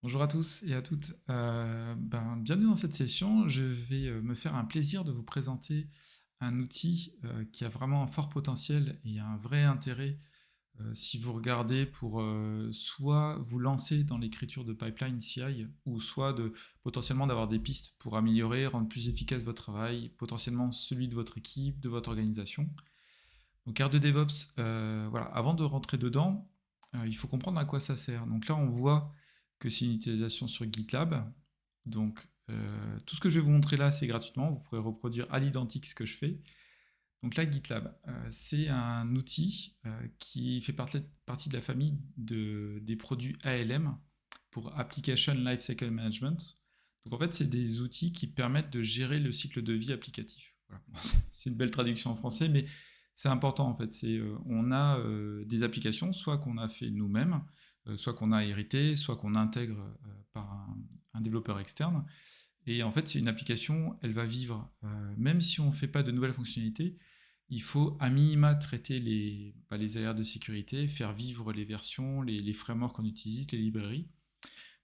Bonjour à tous et à toutes. Bienvenue dans cette session. Je vais me faire un plaisir de vous présenter un outil qui a vraiment un fort potentiel et un vrai intérêt si vous regardez pour soit vous lancer dans l'écriture de pipeline CI ou soit potentiellement d'avoir des pistes pour améliorer, rendre plus efficace votre travail, potentiellement celui de votre équipe, de votre organisation. Donc, R de DevOps, voilà, avant de rentrer dedans, il faut comprendre à quoi ça sert. Donc là, on voit que c'est une utilisation sur GitLab. Donc, tout ce que je vais vous montrer là, c'est gratuitement. Vous pourrez reproduire à l'identique ce que je fais. Donc là, GitLab, c'est un outil qui fait partie de la famille des produits ALM pour Application Lifecycle Management. Donc en fait, c'est des outils qui permettent de gérer le cycle de vie applicatif. Voilà. C'est une belle traduction en français, mais c'est important en fait. On a des applications, soit qu'on a fait nous-mêmes, soit qu'on a hérité, soit qu'on intègre par un développeur externe. Et en fait, c'est une application, elle va vivre, même si on ne fait pas de nouvelles fonctionnalités, il faut à minima traiter les alertes de sécurité, faire vivre les versions, les frameworks qu'on utilise, les librairies.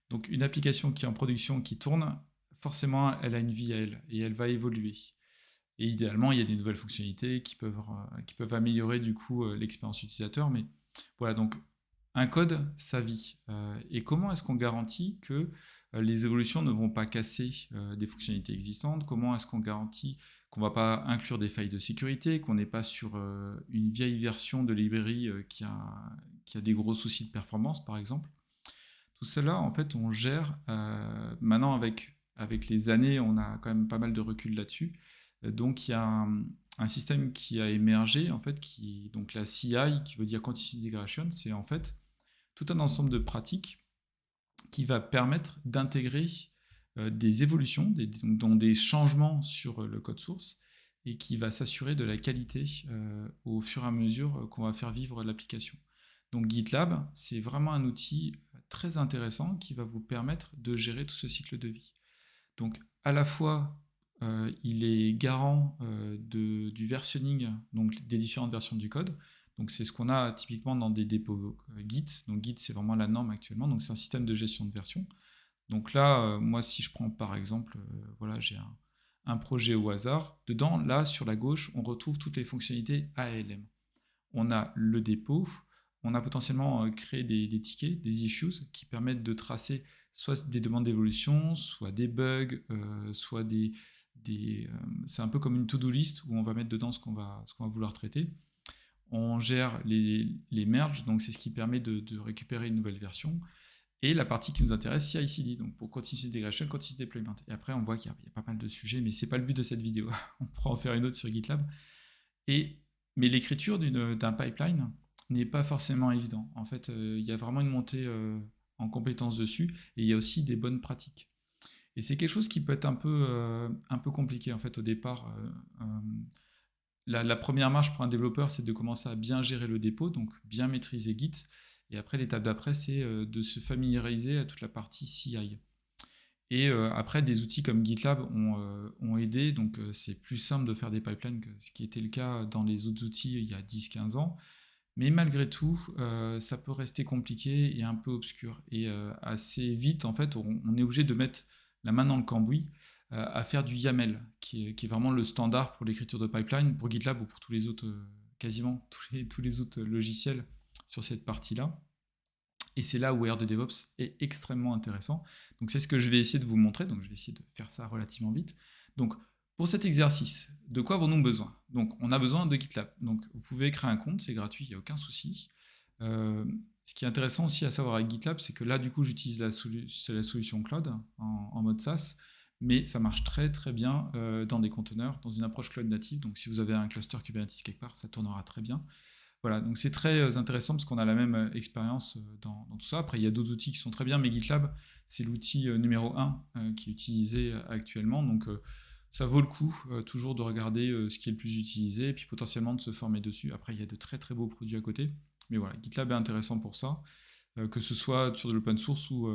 Donc une application qui est en production, qui tourne, forcément, elle a une vie à elle, et elle va évoluer. Et idéalement, il y a des nouvelles fonctionnalités qui peuvent améliorer du coup l'expérience utilisateur. Mais voilà, donc un code, ça vit. Et comment est-ce qu'on garantit que les évolutions ne vont pas casser des fonctionnalités existantes? Comment est-ce qu'on garantit qu'on ne va pas inclure des failles de sécurité, qu'on n'est pas sur une vieille version de librairie qui a des gros soucis de performance, par exemple? Tout cela, en fait, on gère. Maintenant, avec les années, on a quand même pas mal de recul là-dessus. Donc, il y a un système qui a émergé, en fait, donc la CI, qui veut dire Continuous Integration, c'est en fait tout un ensemble de pratiques qui va permettre d'intégrer des évolutions, dont des changements sur le code source, et qui va s'assurer de la qualité au fur et à mesure qu'on va faire vivre l'application. Donc GitLab, c'est vraiment un outil très intéressant qui va vous permettre de gérer tout ce cycle de vie. Donc à la fois, il est garant du versionning, donc des différentes versions du code. Donc c'est ce qu'on a typiquement dans des dépôts Git. Donc Git, c'est vraiment la norme actuellement. Donc c'est un système de gestion de version. Donc là, moi, si je prends par exemple, voilà, j'ai un projet au hasard. Dedans, là, sur la gauche, on retrouve toutes les fonctionnalités ALM. On a le dépôt, on a potentiellement créé des tickets, des issues qui permettent de tracer soit des demandes d'évolution, soit des bugs, soit c'est un peu comme une to-do list où on va mettre dedans ce qu'on va vouloir traiter. On gère les merges, donc c'est ce qui permet de récupérer une nouvelle version. Et la partie qui nous intéresse, CI/CD, donc pour Continuous Integration, Continuous Deployment. Et après, on voit qu'il y a pas mal de sujets, mais c'est pas le but de cette vidéo. On pourra en faire une autre sur GitLab. Mais l'écriture d'un pipeline n'est pas forcément évident. En fait, il y a vraiment une montée en compétences dessus, et il y a aussi des bonnes pratiques. Et c'est quelque chose qui peut être un peu compliqué en fait au départ. La première marche pour un développeur, c'est de commencer à bien gérer le dépôt, donc bien maîtriser Git. Et après, l'étape d'après, c'est de se familiariser à toute la partie CI. Et après, des outils comme GitLab ont aidé, donc c'est plus simple de faire des pipelines que ce qui était le cas dans les autres outils il y a 10-15 ans. Mais malgré tout, ça peut rester compliqué et un peu obscur. Et assez vite, en fait, on est obligé de mettre la main dans le cambouis à faire du YAML, qui est vraiment le standard pour l'écriture de pipeline, pour GitLab ou pour tous les autres, quasiment tous les autres logiciels sur cette partie-là. Et c'est là où R de DevOps est extrêmement intéressant. Donc c'est ce que je vais essayer de vous montrer. Donc je vais essayer de faire ça relativement vite. Donc pour cet exercice, de quoi avons-nous besoin? Donc on a besoin de GitLab. Donc vous pouvez créer un compte, c'est gratuit, il n'y a aucun souci. Ce qui est intéressant aussi à savoir avec GitLab, c'est que là du coup j'utilise la solution cloud en mode SaaS, mais ça marche très très bien dans des conteneurs, dans une approche cloud native. Donc si vous avez un cluster Kubernetes quelque part, ça tournera très bien. Voilà, donc c'est très intéressant parce qu'on a la même expérience dans tout ça. Après, il y a d'autres outils qui sont très bien, mais GitLab, c'est l'outil numéro un qui est utilisé actuellement. Donc, ça vaut le coup toujours de regarder ce qui est le plus utilisé et puis potentiellement de se former dessus. Après, il y a de très très beaux produits à côté. Mais voilà, GitLab est intéressant pour ça, que ce soit sur de l'open source ou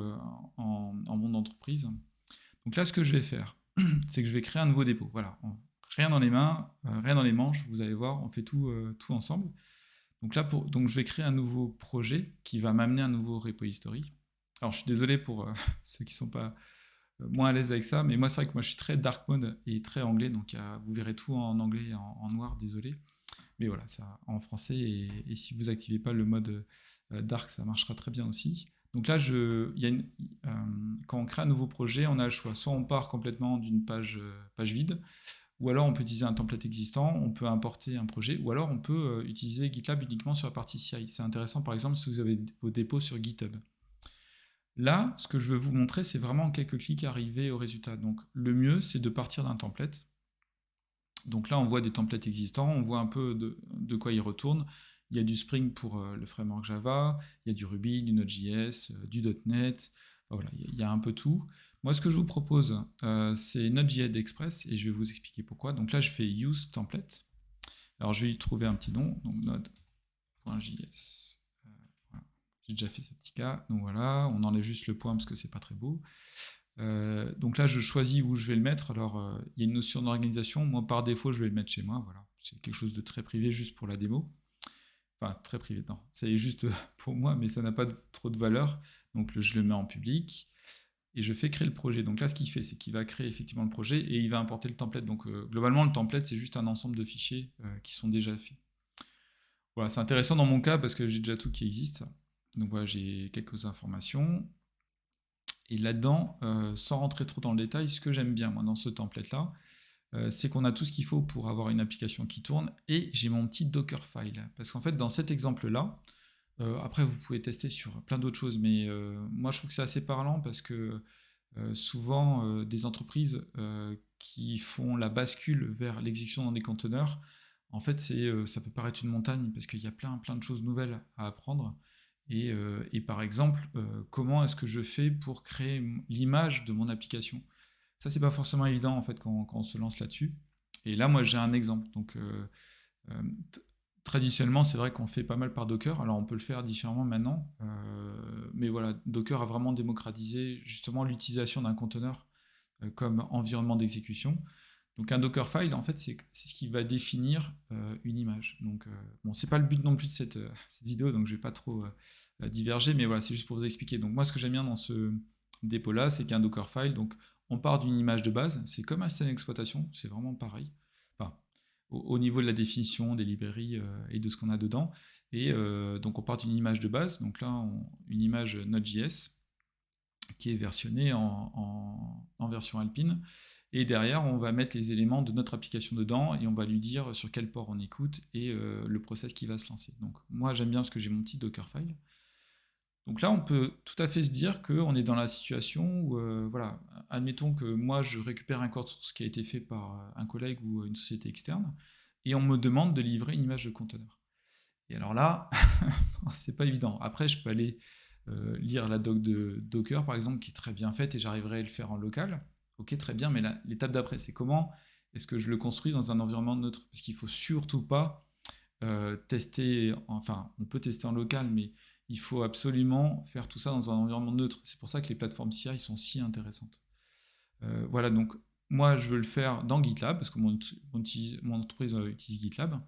en monde d'entreprise. Donc là, ce que je vais faire, c'est que je vais créer un nouveau dépôt. Voilà, rien dans les mains, rien dans les manches, vous allez voir, on fait tout ensemble. Donc là, donc je vais créer un nouveau projet qui va m'amener un nouveau repository. Alors, je suis désolé pour ceux qui sont pas moins à l'aise avec ça, mais moi, c'est vrai que moi, je suis très dark mode et très anglais, donc vous verrez tout en anglais et en noir, désolé. Mais voilà, ça en français, et si vous activez pas le mode dark, ça marchera très bien aussi. Donc là, quand on crée un nouveau projet, on a le choix. Soit on part complètement d'une page vide, ou alors on peut utiliser un template existant, on peut importer un projet, ou alors on peut utiliser GitLab uniquement sur la partie CI. C'est intéressant par exemple si vous avez vos dépôts sur GitHub. Là, ce que je veux vous montrer, c'est vraiment en quelques clics arriver au résultat. Donc le mieux, c'est de partir d'un template. Donc là, on voit des templates existants, on voit un peu de quoi ils retournent. Il y a du Spring pour le framework Java, il y a du Ruby, du Node.js, du .NET, enfin, voilà, il y a un peu tout. Moi, ce que je vous propose, c'est Node.js Express, et je vais vous expliquer pourquoi. Donc là, je fais Use Template. Alors, je vais y trouver un petit nom, donc Node.js. Voilà. J'ai déjà fait ce petit cas, donc voilà, on enlève juste le point parce que c'est pas très beau. Donc là, je choisis où je vais le mettre. Alors, il y a une notion d'organisation. Moi, par défaut, je vais le mettre chez moi. Voilà, c'est quelque chose de très privé, juste pour la démo. Enfin, très privé, non. C'est juste pour moi, mais ça n'a pas trop de valeur. Donc, je le mets en public et je fais créer le projet. Donc là, ce qu'il fait, c'est qu'il va créer effectivement le projet et il va importer le template. Donc, globalement, le template, c'est juste un ensemble de fichiers qui sont déjà faits. Voilà, c'est intéressant dans mon cas parce que j'ai déjà tout qui existe. Donc voilà, j'ai quelques informations. Et là-dedans, sans rentrer trop dans le détail, ce que j'aime bien moi dans ce template-là, c'est qu'on a tout ce qu'il faut pour avoir une application qui tourne, et j'ai mon petit Dockerfile. Parce qu'en fait, dans cet exemple-là, après vous pouvez tester sur plein d'autres choses, mais moi je trouve que c'est assez parlant parce que souvent des entreprises qui font la bascule vers l'exécution dans des conteneurs, en fait ça peut paraître une montagne parce qu'il y a plein de choses nouvelles à apprendre. Et par exemple, comment est-ce que je fais pour créer l'image de mon application? Ça, c'est pas forcément évident en fait quand on se lance là-dessus. Et là, moi, j'ai un exemple. Donc, euh, traditionnellement, c'est vrai qu'on fait pas mal par Docker. Alors, on peut le faire différemment maintenant, mais voilà, Docker a vraiment démocratisé justement l'utilisation d'un conteneur comme environnement d'exécution. Donc un Dockerfile, en fait, c'est ce qui va définir une image. Donc, bon, c'est pas le but non plus de cette vidéo, donc je vais pas trop diverger, mais voilà, c'est juste pour vous expliquer. Donc moi, ce que j'aime bien dans ce dépôt-là, c'est qu'un Dockerfile, donc on part d'une image de base, c'est comme un système d'exploitation, c'est vraiment pareil. Enfin, au niveau de la définition des librairies et de ce qu'on a dedans. Et donc on part d'une image de base, donc là, une image Node.js qui est versionnée en version alpine. Et derrière, on va mettre les éléments de notre application dedans et on va lui dire sur quel port on écoute et le process qui va se lancer. Donc moi, j'aime bien parce que j'ai mon petit Dockerfile. Donc là, on peut tout à fait se dire qu'on est dans la situation où, voilà, admettons que moi, je récupère un code source qui a été fait par un collègue ou une société externe, et on me demande de livrer une image de conteneur. Et alors là, c'est pas évident. Après, je peux aller lire la doc de Docker, par exemple, qui est très bien faite, et j'arriverai à le faire en local. Ok, très bien, mais l'étape d'après, c'est comment est-ce que je le construis dans un environnement neutre? Parce qu'il faut surtout pas tester, enfin, on peut tester en local, mais il faut absolument faire tout ça dans un environnement neutre. C'est pour ça que les plateformes CI sont si intéressantes. Voilà, donc moi, je veux le faire dans GitLab, parce que mon entreprise utilise GitLab.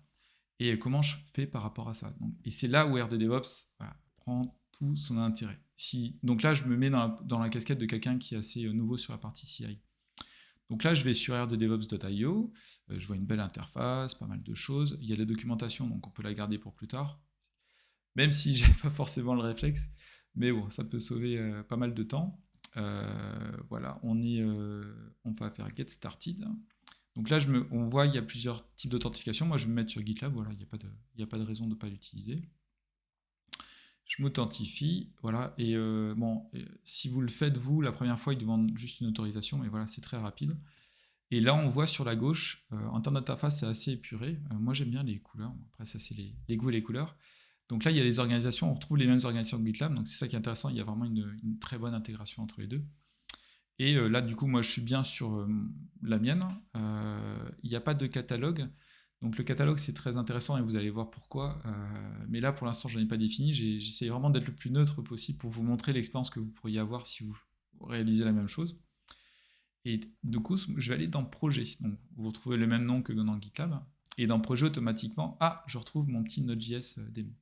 Et comment je fais par rapport à ça. Donc, et c'est là où R2 DevOps voilà, prend tout son intérêt. Donc là, je me mets dans la casquette de quelqu'un qui est assez nouveau sur la partie CI. Donc là, je vais sur r2devops.io, je vois une belle interface, pas mal de choses. Il y a la documentation, donc on peut la garder pour plus tard, même si j'ai pas forcément le réflexe, mais bon, ça peut sauver pas mal de temps. Voilà, on va faire Get Started. Donc là, on voit il y a plusieurs types d'authentification. Moi, je vais me mettre sur GitLab, voilà, il n'y a pas de raison de ne pas l'utiliser. Je m'authentifie, voilà, et bon, si vous le faites vous, la première fois, il demande juste une autorisation, mais voilà, c'est très rapide. Et là, on voit sur la gauche, en termes d'interface, c'est assez épuré. Moi, j'aime bien les couleurs. Après, ça, c'est les goûts et les couleurs. Donc là, il y a les organisations, on retrouve les mêmes organisations que GitLab, donc c'est ça qui est intéressant, il y a vraiment une très bonne intégration entre les deux. Et là, du coup, moi, je suis bien sur la mienne. Il n'y a pas de catalogue. Donc le catalogue, c'est très intéressant et vous allez voir pourquoi. Mais là, pour l'instant, je n'en ai pas défini. J'essaie vraiment d'être le plus neutre possible pour vous montrer l'expérience que vous pourriez avoir si vous réalisez la même chose. Et du coup, je vais aller dans Projet. Donc vous retrouvez le même nom que dans GitLab. Et dans Projet, automatiquement, je retrouve mon petit Node.js démo.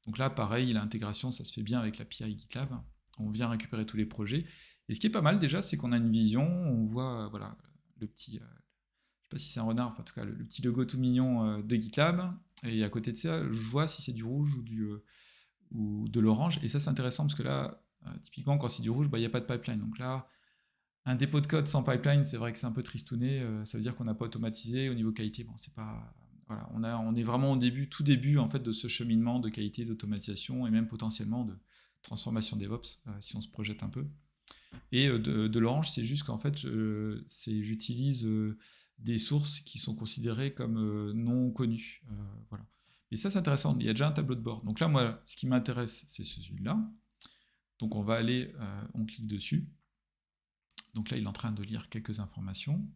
Donc là, pareil, l'intégration, ça se fait bien avec l'API GitLab. On vient récupérer tous les projets. Et ce qui est pas mal déjà, c'est qu'on a une vision, on voit voilà, le petit, je sais pas si c'est un renard, enfin en tout cas le petit logo tout mignon de GitLab. Et à côté de ça, je vois si c'est du rouge ou de l'orange. Et ça c'est intéressant parce que là, typiquement quand c'est du rouge, bah, il n'y a pas de pipeline. Donc là, un dépôt de code sans pipeline, c'est vrai que c'est un peu tristouné. Ça veut dire qu'on n'a pas automatisé au niveau qualité. Bon, c'est pas voilà, on est vraiment au début, tout début en fait de ce cheminement de qualité, d'automatisation et même potentiellement de transformation DevOps si on se projette un peu. Et de l'orange, c'est juste qu'en fait, j'utilise des sources qui sont considérées comme non connues. Voilà. Et ça, c'est intéressant. Il y a déjà un tableau de bord. Donc là, moi, ce qui m'intéresse, c'est celui-là. Donc on va aller, on clique dessus. Donc là, il est en train de lire quelques informations.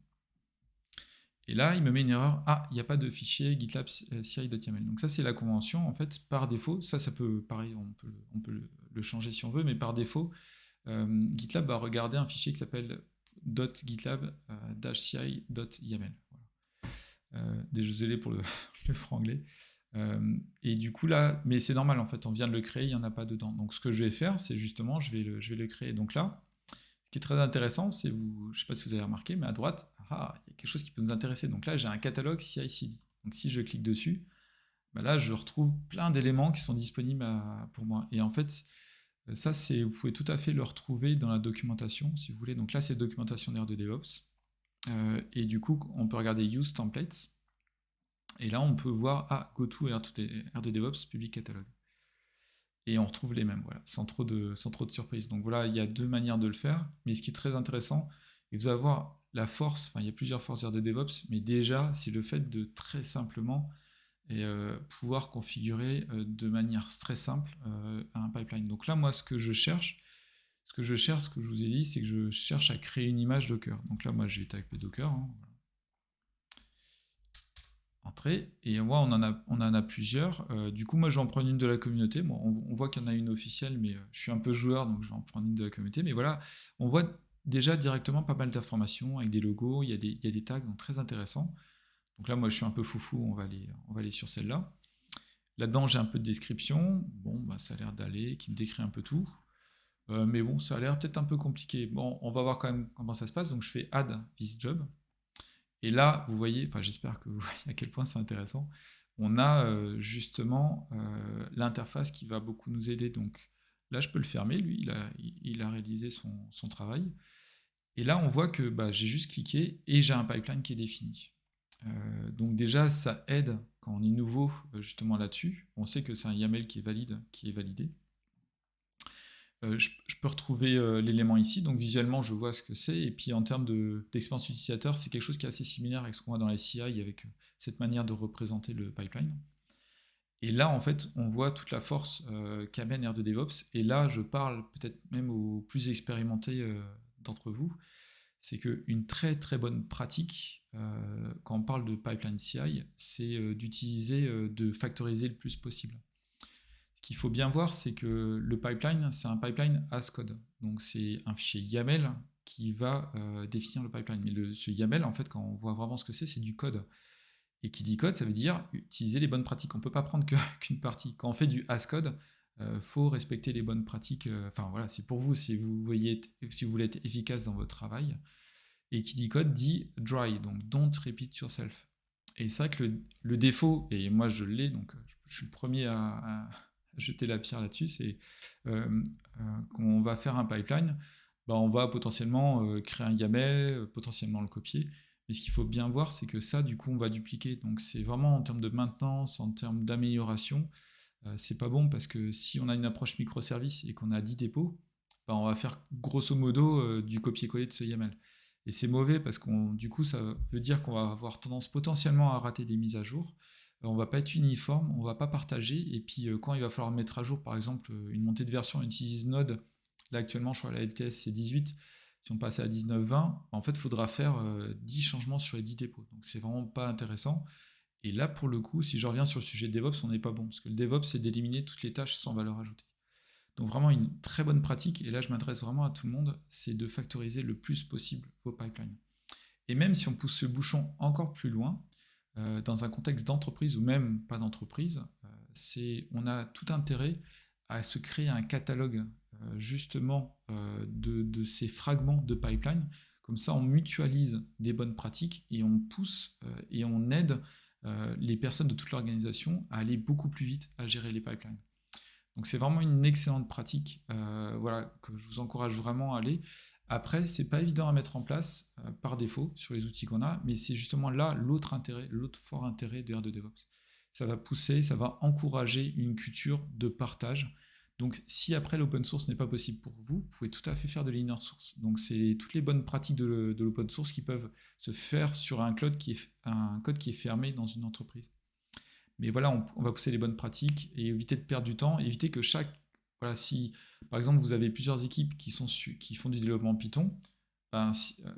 Et là, il me met une erreur. Ah, il n'y a pas de fichier GitLab CI.yaml. Donc ça, c'est la convention. En fait, par défaut, ça peut, pareil, on peut le changer si on veut, mais par défaut, GitLab va regarder un fichier qui s'appelle .gitlab-ci.yaml. Désolé pour le franglais. Et du coup là, mais c'est normal en fait, on vient de le créer, il n'y en a pas dedans. Donc ce que je vais faire, c'est justement, je vais le créer. Donc là, ce qui est très intéressant, c'est je ne sais pas si vous avez remarqué, mais à droite, il y a quelque chose qui peut nous intéresser. Donc là, j'ai un catalogue CI/CD. Donc si je clique dessus, bah là, je retrouve plein d'éléments qui sont disponibles pour moi. Et en fait, ça, vous pouvez tout à fait le retrouver dans la documentation, si vous voulez. Donc là, c'est documentation d'R de DevOps. Et du coup, on peut regarder Use Templates. Et là, on peut voir, go to R de DevOps, Public Catalog. Et on retrouve les mêmes, voilà, sans trop de surprises. Donc voilà, il y a deux manières de le faire. Mais ce qui est très intéressant, et vous allez voir la force, enfin, il y a plusieurs forces R de DevOps, mais déjà, c'est le fait de très simplement pouvoir configurer de manière très simple un pipeline. Donc là, moi, ce que je cherche, ce que je vous ai dit, c'est que je cherche à créer une image Docker. Donc là, moi, je vais taper Docker. Voilà. Entrée. Et on en a plusieurs. Du coup, moi, je vais en prendre une de la communauté. Bon, on voit qu'il y en a une officielle, mais je suis un peu joueur, donc je vais en prendre une de la communauté. Mais voilà, on voit déjà directement pas mal d'informations avec des logos. Il y a des tags, donc très intéressants. Donc là, moi, je suis un peu foufou. On va aller sur celle-là. Là-dedans, j'ai un peu de description. Bon, bah, ça a l'air d'aller, qui me décrit un peu tout. Mais bon, ça a l'air peut-être un peu compliqué. Bon, on va voir quand même comment ça se passe. Donc je fais Add this job. Et là, vous voyez, enfin j'espère que vous voyez à quel point c'est intéressant. On a justement l'interface qui va beaucoup nous aider. Donc là, je peux le fermer. Lui, il a réalisé son travail. Et là, on voit que bah, j'ai juste cliqué et j'ai un pipeline qui est défini. Donc déjà, ça aide quand on est nouveau justement là-dessus. On sait que c'est un YAML qui est valide, qui est validé. Je peux retrouver l'élément ici, donc visuellement je vois ce que c'est, et puis en termes d'expérience utilisateur, c'est quelque chose qui est assez similaire avec ce qu'on voit dans les CI, avec cette manière de représenter le pipeline. Et là, en fait, on voit toute la force qu'amène R de DevOps, et là, je parle peut-être même aux plus expérimentés d'entre vous, c'est qu'une très très bonne pratique, quand on parle de pipeline CI, c'est d'utiliser, de factoriser le plus possible. Ce qu'il faut bien voir, c'est que le pipeline, c'est un pipeline as code. Donc c'est un fichier YAML qui va définir le pipeline. Mais ce YAML, en fait, quand on voit vraiment ce que c'est du code. Et qui dit code, ça veut dire utiliser les bonnes pratiques. On ne peut pas prendre qu'une partie. Quand on fait du as code, faut respecter les bonnes pratiques. Enfin voilà, c'est pour vous si vous voulez être efficace dans votre travail. Et qui dit code dit dry, donc don't repeat yourself. Et c'est vrai que le défaut, et moi je l'ai, donc je suis le premier à jeter la pierre là-dessus, c'est quand on va faire un pipeline, bah, on va potentiellement créer un YAML, potentiellement le copier. Mais ce qu'il faut bien voir, c'est que ça, du coup, on va dupliquer. Donc c'est vraiment en termes de maintenance, en termes d'amélioration, c'est pas bon parce que si on a une approche microservice et qu'on a 10 dépôts, bah, on va faire grosso modo du copier-coller de ce YAML. Et c'est mauvais parce que du coup, ça veut dire qu'on va avoir tendance potentiellement à rater des mises à jour. On va pas être uniforme, on va pas partager. Et puis quand il va falloir mettre à jour, par exemple, une montée de version, on utilise Node. Là actuellement, je crois que la LTS c'est 18. Si on passe à 19-20, en fait, il faudra faire 10 changements sur les 10 dépôts. Donc c'est vraiment pas intéressant. Et là, pour le coup, si je reviens sur le sujet de DevOps, on n'est pas bon. Parce que le DevOps, c'est d'éliminer toutes les tâches sans valeur ajoutée. Donc vraiment une très bonne pratique, et là je m'adresse vraiment à tout le monde, c'est de factoriser le plus possible vos pipelines. Et même si on pousse ce bouchon encore plus loin, dans un contexte d'entreprise ou même pas d'entreprise, on a tout intérêt à se créer un catalogue justement de ces fragments de pipeline. Comme ça, on mutualise des bonnes pratiques et on pousse et on aide les personnes de toute l'organisation à aller beaucoup plus vite à gérer les pipelines. Donc c'est vraiment une excellente pratique, voilà, que je vous encourage vraiment à aller. Après, c'est pas évident à mettre en place par défaut sur les outils qu'on a, mais c'est justement là l'autre fort intérêt de R2 DevOps. Ça va pousser, ça va encourager une culture de partage. Donc si après l'open source n'est pas possible pour vous, vous pouvez tout à fait faire de l'inner source. Donc c'est toutes les bonnes pratiques de l'open source qui peuvent se faire sur un code qui est fermé dans une entreprise. Mais voilà, on va pousser les bonnes pratiques et éviter de perdre du temps, éviter que voilà, si par exemple vous avez plusieurs équipes qui font du développement Python, ben,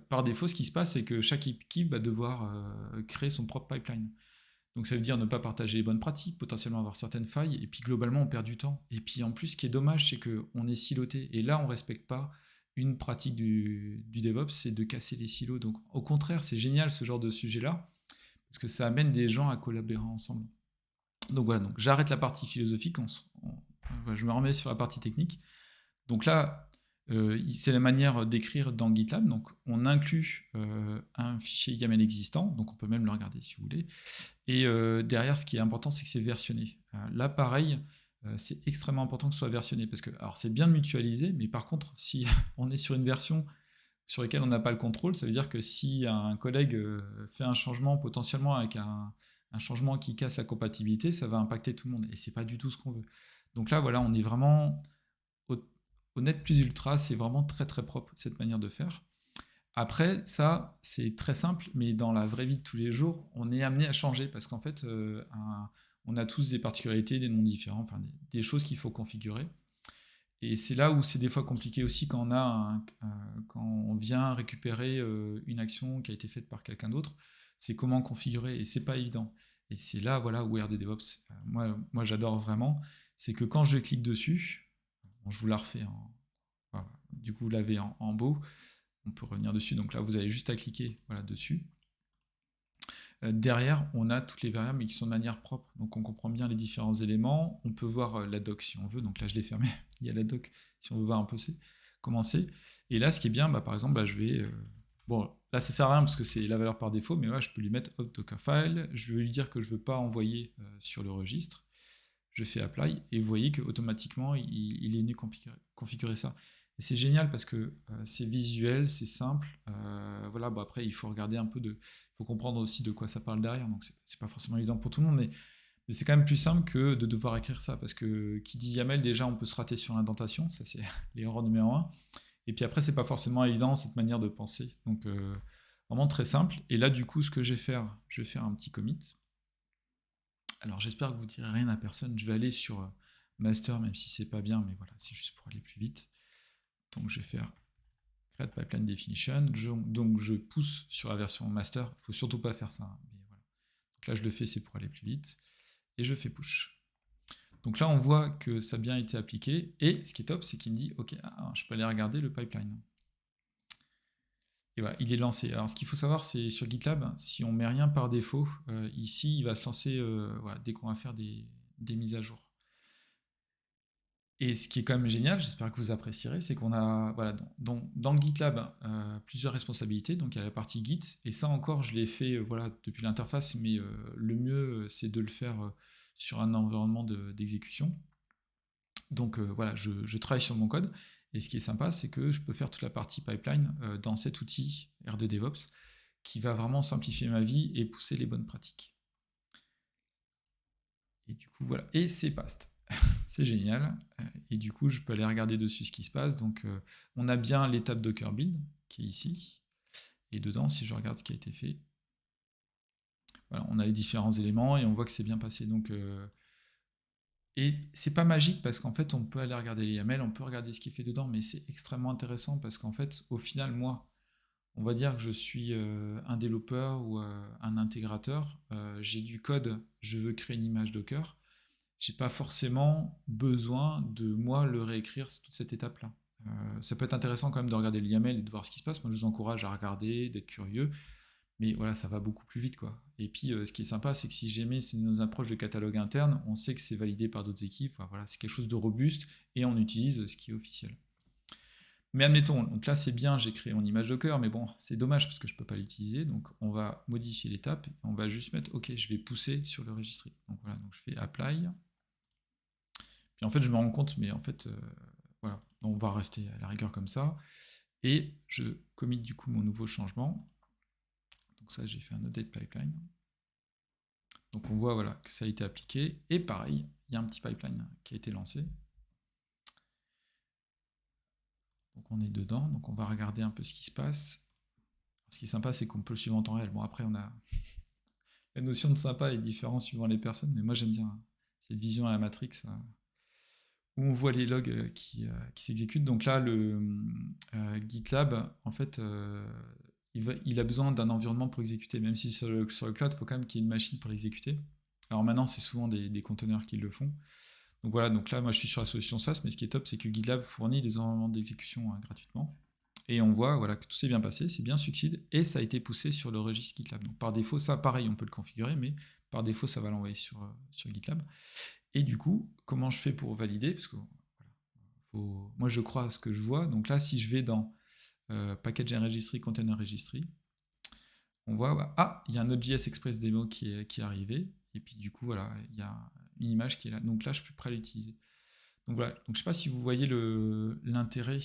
par défaut, ce qui se passe, c'est que chaque équipe va devoir créer son propre pipeline. Donc ça veut dire ne pas partager les bonnes pratiques, potentiellement avoir certaines failles, et puis globalement on perd du temps. Et puis en plus, ce qui est dommage, c'est qu'on est siloté, et là on ne respecte pas une pratique du DevOps, c'est de casser les silos. Donc au contraire, c'est génial ce genre de sujet-là, parce que ça amène des gens à collaborer ensemble. Donc voilà, donc j'arrête la partie philosophique, je me remets sur la partie technique. Donc là, c'est la manière d'écrire dans GitLab. Donc on inclut un fichier YAML existant, donc on peut même le regarder si vous voulez. Et derrière, ce qui est important, c'est que c'est versionné. Là, pareil, c'est extrêmement important que ce soit versionné, parce que alors c'est bien de mutualiser, mais par contre, si on est sur une version sur laquelle on n'a pas le contrôle, ça veut dire que si un collègue fait un changement potentiellement avec un changement qui casse la compatibilité, ça va impacter tout le monde. Et c'est pas du tout ce qu'on veut. Donc là, voilà, on est vraiment au net plus ultra, c'est vraiment très très propre cette manière de faire. Après, ça, c'est très simple, mais dans la vraie vie de tous les jours, on est amené à changer parce qu'en fait, on a tous des particularités, des noms différents, enfin des choses qu'il faut configurer. Et c'est là où c'est des fois compliqué aussi quand on vient récupérer une action qui a été faite par quelqu'un d'autre, c'est comment configurer, et c'est pas évident. Et c'est là, voilà, où R2 DevOps, moi j'adore vraiment, c'est que quand je clique dessus, bon, je vous la refais voilà, du coup vous l'avez en beau, on peut revenir dessus, donc là vous avez juste à cliquer voilà, dessus. Derrière, on a toutes les variables mais qui sont de manière propre, donc on comprend bien les différents éléments. On peut voir la doc si on veut, donc là je l'ai fermé, il y a la doc si on veut voir un peu comment c'est. Et là, ce qui est bien, par exemple, je vais. Bon, là ça sert à rien parce que c'est la valeur par défaut, mais là je peux lui mettre Dockerfile, je vais lui dire que je ne veux pas envoyer sur le registre. Je fais apply et vous voyez qu'automatiquement il est venu configurer ça. Et c'est génial parce que c'est visuel, c'est simple. Voilà, bon après il faut regarder un peu il faut comprendre aussi de quoi ça parle derrière, donc c'est pas forcément évident pour tout le monde, mais c'est quand même plus simple que de devoir écrire ça, parce que qui dit YAML, déjà on peut se rater sur l'indentation, ça c'est l'erreur numéro 1. Et puis après c'est pas forcément évident cette manière de penser, donc vraiment très simple. Et là du coup ce que je vais faire un petit commit. Alors j'espère que vous ne direz rien à personne, je vais aller sur master même si c'est pas bien, mais voilà, c'est juste pour aller plus vite. Donc je vais faire create pipeline definition, donc je pousse sur la version master, il ne faut surtout pas faire ça, hein, mais voilà. Donc là je le fais, c'est pour aller plus vite, et je fais push. Donc là on voit que ça a bien été appliqué, et ce qui est top, c'est qu'il me dit ok, je peux aller regarder le pipeline. Et voilà, il est lancé. Alors ce qu'il faut savoir, c'est sur GitLab, si on met rien par défaut, ici il va se lancer voilà, dès qu'on va faire des mises à jour. Et ce qui est quand même génial, j'espère que vous apprécierez, c'est qu'on a voilà, dans GitLab plusieurs responsabilités. Donc il y a la partie Git, et ça encore je l'ai fait voilà, depuis l'interface, mais le mieux c'est de le faire sur un environnement d'exécution. Donc voilà, je travaille sur mon code, et ce qui est sympa, c'est que je peux faire toute la partie pipeline dans cet outil R2 DevOps, qui va vraiment simplifier ma vie et pousser les bonnes pratiques. Et du coup voilà, et c'est past. C'est génial. Et du coup, je peux aller regarder dessus ce qui se passe. Donc, on a bien l'étape Docker build qui est ici. Et dedans, si je regarde ce qui a été fait, voilà, on a les différents éléments et on voit que c'est bien passé. Donc, et c'est pas magique parce qu'en fait, on peut aller regarder les YAML, on peut regarder ce qui est fait dedans, mais c'est extrêmement intéressant parce qu'en fait, au final, moi, on va dire que je suis un développeur ou un intégrateur. J'ai du code, je veux créer une image Docker. J'ai pas forcément besoin de moi le réécrire toute cette étape-là. Ça peut être intéressant quand même de regarder le YAML et de voir ce qui se passe. Moi, je vous encourage à regarder, d'être curieux. Mais voilà, ça va beaucoup plus vite, quoi. Et puis, ce qui est sympa, c'est que si jamais c'est nos approches de catalogue interne, on sait que c'est validé par d'autres équipes. Enfin, voilà, c'est quelque chose de robuste et on utilise ce qui est officiel. Mais admettons, donc là c'est bien, j'ai créé mon image Docker, mais bon, c'est dommage parce que je ne peux pas l'utiliser. Donc on va modifier l'étape et on va juste mettre OK, je vais pousser sur le registry. Donc voilà, donc je fais apply. Puis en fait, je me rends compte, mais en fait, voilà, on va rester à la rigueur comme ça. Et je commit du coup mon nouveau changement. Donc ça, j'ai fait un update pipeline. Donc on voit voilà, que ça a été appliqué. Et pareil, il y a un petit pipeline qui a été lancé. Donc on est dedans, donc on va regarder un peu ce qui se passe. Ce qui est sympa, c'est qu'on peut le suivre en temps réel. Bon, après, on a la notion de sympa est différente suivant les personnes, mais moi j'aime bien cette vision à la Matrix où on voit les logs qui s'exécutent. Donc là, le GitLab, en fait, il a besoin d'un environnement pour exécuter, même si sur le cloud, il faut quand même qu'il y ait une machine pour l'exécuter. Alors maintenant, c'est souvent des conteneurs qui le font. Donc voilà, donc là, moi je suis sur la solution SaaS, mais ce qui est top, c'est que GitLab fournit des environnements d'exécution gratuitement. Et on voit voilà, que tout s'est bien passé, c'est bien succide, et ça a été poussé sur le registre GitLab. Donc par défaut, ça pareil, on peut le configurer, mais par défaut, ça va l'envoyer sur GitLab. Et du coup, comment je fais pour valider? Parce que voilà, moi je crois à ce que je vois. Donc là, si je vais dans Package and Registry, Container Registry, on voit, bah, ah, il y a un Node.js Express Demo qui est arrivé, et puis du coup, voilà, il y a une image qui est là. Donc là, je suis prêt à l'utiliser. Donc voilà, donc je ne sais pas si vous voyez l'intérêt,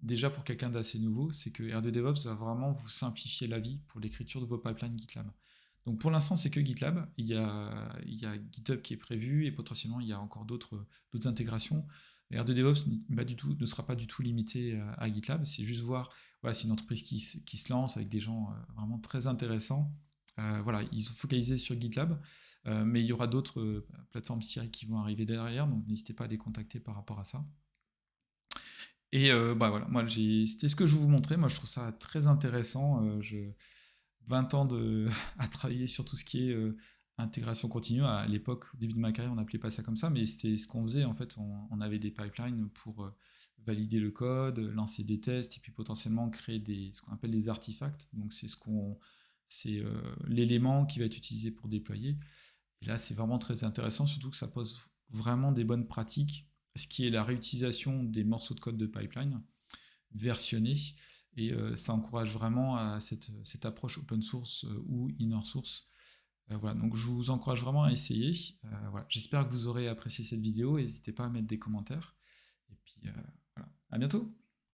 déjà pour quelqu'un d'assez nouveau, c'est que R2DevOps va vraiment vous simplifier la vie pour l'écriture de vos pipelines GitLab. Donc pour l'instant, c'est que GitLab, il y a GitHub qui est prévu et potentiellement il y a encore d'autres intégrations. R2DevOps ne sera pas du tout limité à GitLab, c'est juste voir, voilà, c'est une entreprise qui se lance avec des gens vraiment très intéressants. Voilà, ils sont focalisés sur GitLab, mais il y aura d'autres plateformes CI qui vont arriver derrière, donc n'hésitez pas à les contacter par rapport à ça. Et bah voilà, moi c'était ce que je vous montrais, moi je trouve ça très intéressant. 20 ans à travailler sur tout ce qui est intégration continue. À l'époque, au début de ma carrière, on n'appelait pas ça comme ça, mais c'était ce qu'on faisait en fait. On avait des pipelines pour valider le code, lancer des tests et puis potentiellement créer ce qu'on appelle des artefacts. Donc c'est l'élément qui va être utilisé pour déployer. Et là, c'est vraiment très intéressant, surtout que ça pose vraiment des bonnes pratiques, ce qui est la réutilisation des morceaux de code de pipeline versionnés. Et ça encourage vraiment à cette approche open source ou inner source. Voilà, donc je vous encourage vraiment à essayer. Voilà. J'espère que vous aurez apprécié cette vidéo. N'hésitez pas à mettre des commentaires. Et puis voilà, à bientôt.